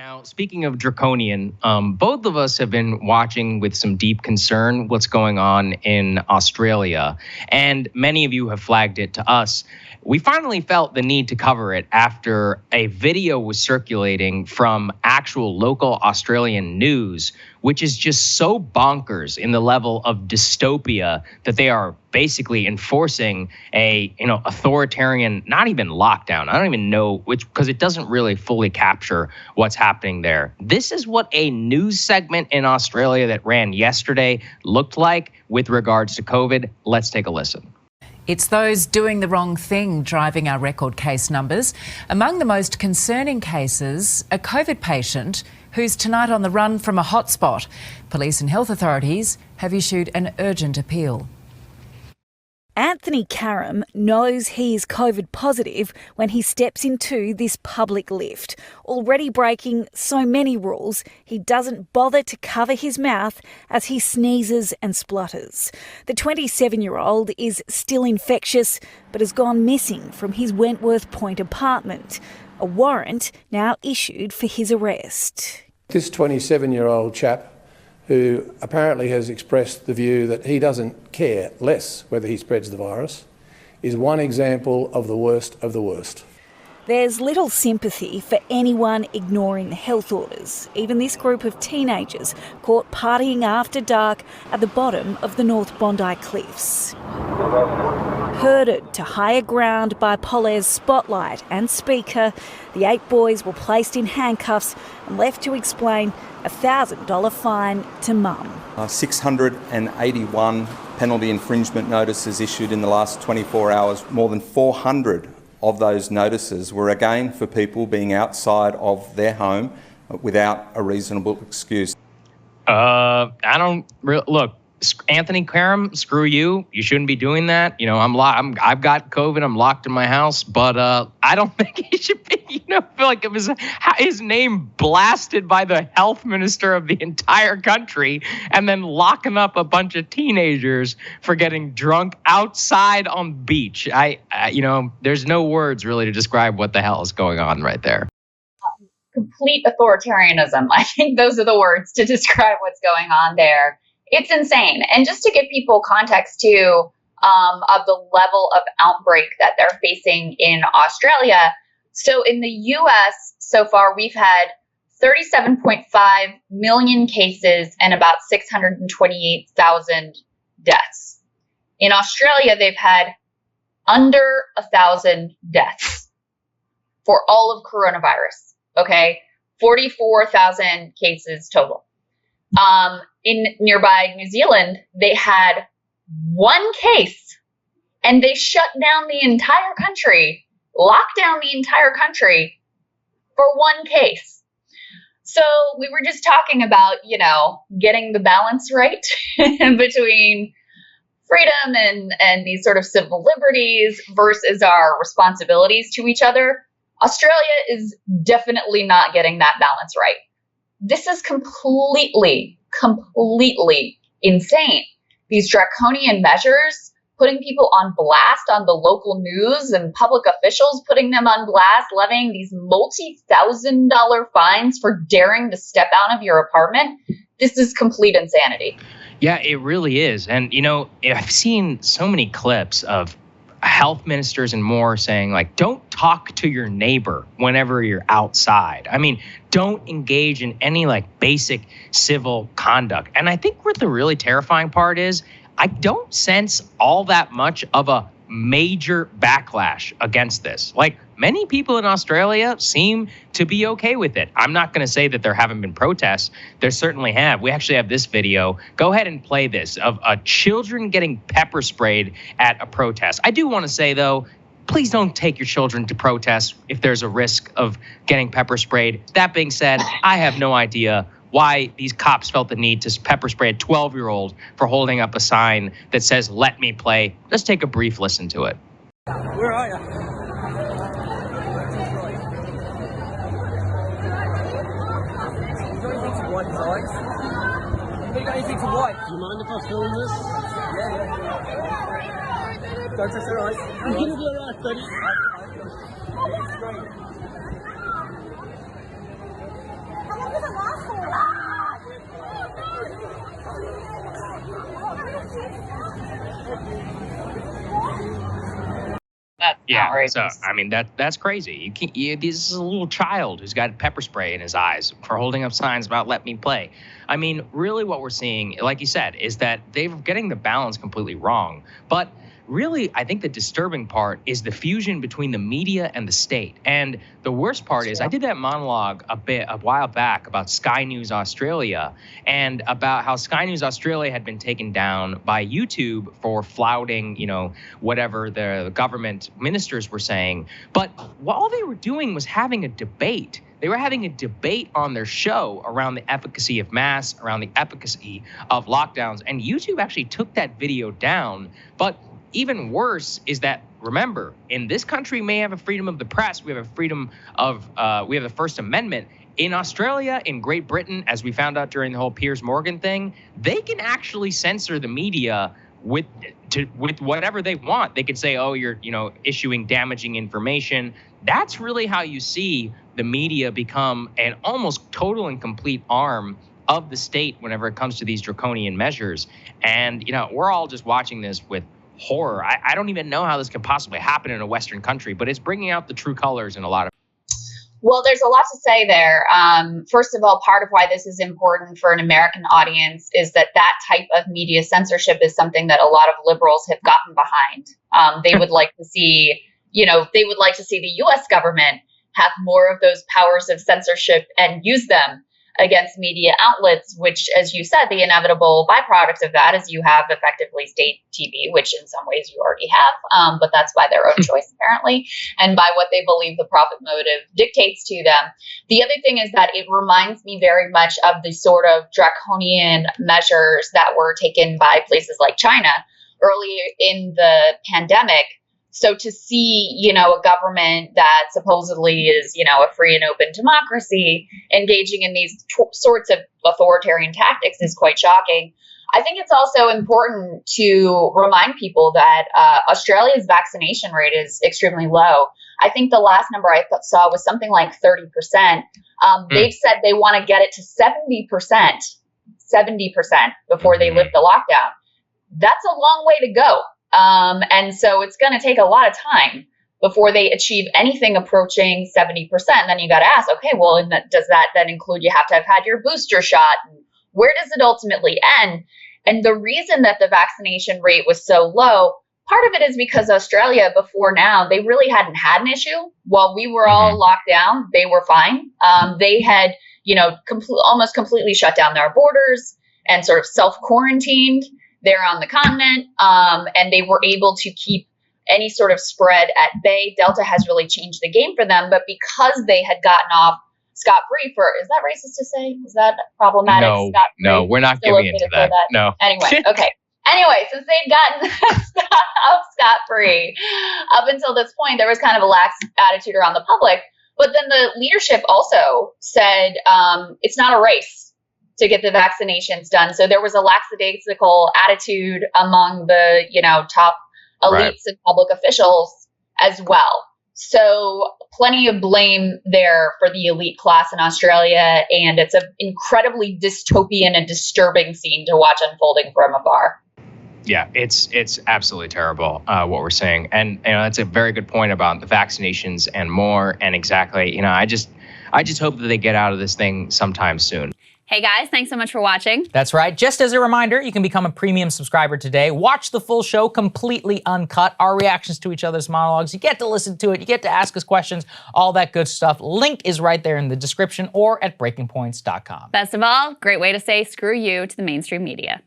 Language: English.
Now, speaking of draconian, both of us have been watching with some deep concern what's going on in Australia, and many of you have flagged it to us. We finally felt the need to cover it after a video was circulating from actual local Australian news, which is just so bonkers in the level of dystopia that they are basically enforcing a, authoritarian, not even lockdown. I don't even know which, because it doesn't really fully capture what's happening there. This is what a news segment in Australia that ran yesterday looked like with regards to COVID. Let's take a listen. It's those doing the wrong thing driving our record case numbers. Among the most concerning cases, a COVID patient who's tonight on the run from a hotspot. Police and health authorities have issued an urgent appeal. Anthony Karam knows he is COVID positive when he steps into this public lift. Already breaking so many rules, he doesn't bother to cover his mouth as he sneezes and splutters. The 27-year-old is still infectious but has gone missing from his Wentworth Point apartment. A warrant now issued for his arrest. This 27-year-old chap, who apparently has expressed the view that he doesn't care less whether he spreads the virus, is one example of the worst of the worst. There's little sympathy for anyone ignoring the health orders, even this group of teenagers caught partying after dark at the bottom of the North Bondi Cliffs. Herded to higher ground by Polaire's spotlight and speaker, the 8 boys were placed in handcuffs and left to explain a $1,000 fine to mum. 681 penalty infringement notices issued in the last 24 hours. More than 400 of those notices were again for people being outside of their home without a reasonable excuse. Look, Anthony Karam, screw you. You shouldn't be doing that. I've got COVID. I'm locked in my house, but I don't think he should be. Feel like it was his name blasted by the health minister of the entire country, and then locking up a bunch of teenagers for getting drunk outside on the beach. There's no words really to describe what the hell is going on right there. Complete authoritarianism. I think those are the words to describe what's going on there. It's insane. And just to give people context too, of the level of outbreak that they're facing in Australia. So in the US so far, we've had 37.5 million cases and about 628,000 deaths. In Australia, they've had under 1,000 deaths for all of coronavirus. Okay. 44,000 cases total. In nearby New Zealand, they had 1 case and they shut down the entire country, locked down the entire country for 1 case. So we were just talking about, getting the balance right between freedom and these sort of civil liberties versus our responsibilities to each other. Australia is definitely not getting that balance right. This is completely insane. These draconian measures, putting people on blast on the local news and public officials putting them on blast, levying these multi-$1,000 fines for daring to step out of your apartment. This is complete insanity. Yeah, it really is. And, I've seen so many clips of health ministers and more saying, like, don't talk to your neighbor whenever you're outside. I mean, don't engage in any basic civil conduct. And I think what the really terrifying part is, I don't sense all that much of a major backlash against this. Many people in Australia seem to be okay with it. I'm not going to say that there haven't been protests. There certainly have. We actually have this video. Go ahead and play this of children getting pepper sprayed at a protest. I do want to say, though, please don't take your children to protests if there's a risk of getting pepper sprayed. That being said, I have no idea why these cops felt the need to pepper spray a 12-year-old for holding up a sign that says, "Let me play." Let's take a brief listen to it. Where are you? White eyes. You got anything to white? Do you mind if I film this? Yeah. Don't touch your eyes. You're gonna be alright, buddy. Yeah, outrageous. so I mean that's crazy. You can't. This is a little child who's got pepper spray in his eyes for holding up signs about "Let me play." I mean, really, what we're seeing, like you said, is that they're getting the balance completely wrong. But really, I think the disturbing part is the fusion between the media and the state. And the worst part is, I did that monologue a while back about Sky News Australia and about how Sky News Australia had been taken down by YouTube for flouting, whatever the government ministers were saying. But all they were doing was having a debate. They were having a debate on their show around the efficacy of masks, around the efficacy of lockdowns. And YouTube actually took that video down. But even worse is that, remember, in this country, we may have a freedom of the press. We have a freedom of, we have the First Amendment. In Australia, in Great Britain, as we found out during the whole Piers Morgan thing, they can actually censor the media with whatever they want. They could say, oh, you're, issuing damaging information. That's really how you see the media become an almost total and complete arm of the state whenever it comes to these draconian measures. And, we're all just watching this with horror. I don't even know how this could possibly happen in a Western country, but it's bringing out the true colors in a lot of. Well, there's a lot to say there. First of all, part of why this is important for an American audience is that type of media censorship is something that a lot of liberals have gotten behind. They would like to see, they would like to see the U.S. government have more of those powers of censorship and use them against media outlets, which, as you said, the inevitable byproduct of that is you have effectively state TV, which in some ways you already have, but that's by their own choice, apparently, and by what they believe the profit motive dictates to them. The other thing is that it reminds me very much of the sort of draconian measures that were taken by places like China earlier in the pandemic. So to see, a government that supposedly is, a free and open democracy engaging in these sorts of authoritarian tactics is quite shocking. I think it's also important to remind people that Australia's vaccination rate is extremely low. I think the last number I saw was something like 30%. They've said they want to get it to 70% before they lift the lockdown. That's a long way to go. And so it's going to take a lot of time before they achieve anything approaching 70%. And then you got to ask, okay, well, does that then include you have to have had your booster shot? Where does it ultimately end? And the reason that the vaccination rate was so low, part of it is because Australia before now, they really hadn't had an issue. While we were all locked down, they were fine. They had, almost completely shut down their borders and sort of self-quarantined there on the continent, and they were able to keep any sort of spread at bay. Delta has really changed the game for them, but because they had gotten off scot-free is that racist to say? Is that problematic? No, we're not giving into that. No. Anyway, okay. Anyway, since they'd gotten off scot-free up until this point, there was kind of a lax attitude around the public, but then the leadership also said it's not a race to get the vaccinations done. So there was a lackadaisical attitude among the, top elites and public officials as well. So plenty of blame there for the elite class in Australia. And it's an incredibly dystopian and disturbing scene to watch unfolding from afar. Yeah, it's absolutely terrible what we're seeing. And, that's a very good point about the vaccinations and more. And exactly, I just hope that they get out of this thing sometime soon. Hey guys, thanks so much for watching. That's right. Just as a reminder, you can become a premium subscriber today. Watch the full show completely uncut, our reactions to each other's monologues. You get to listen to it. You get to ask us questions, all that good stuff. Link is right there in the description or at breakingpoints.com. Best of all, great way to say screw you to the mainstream media.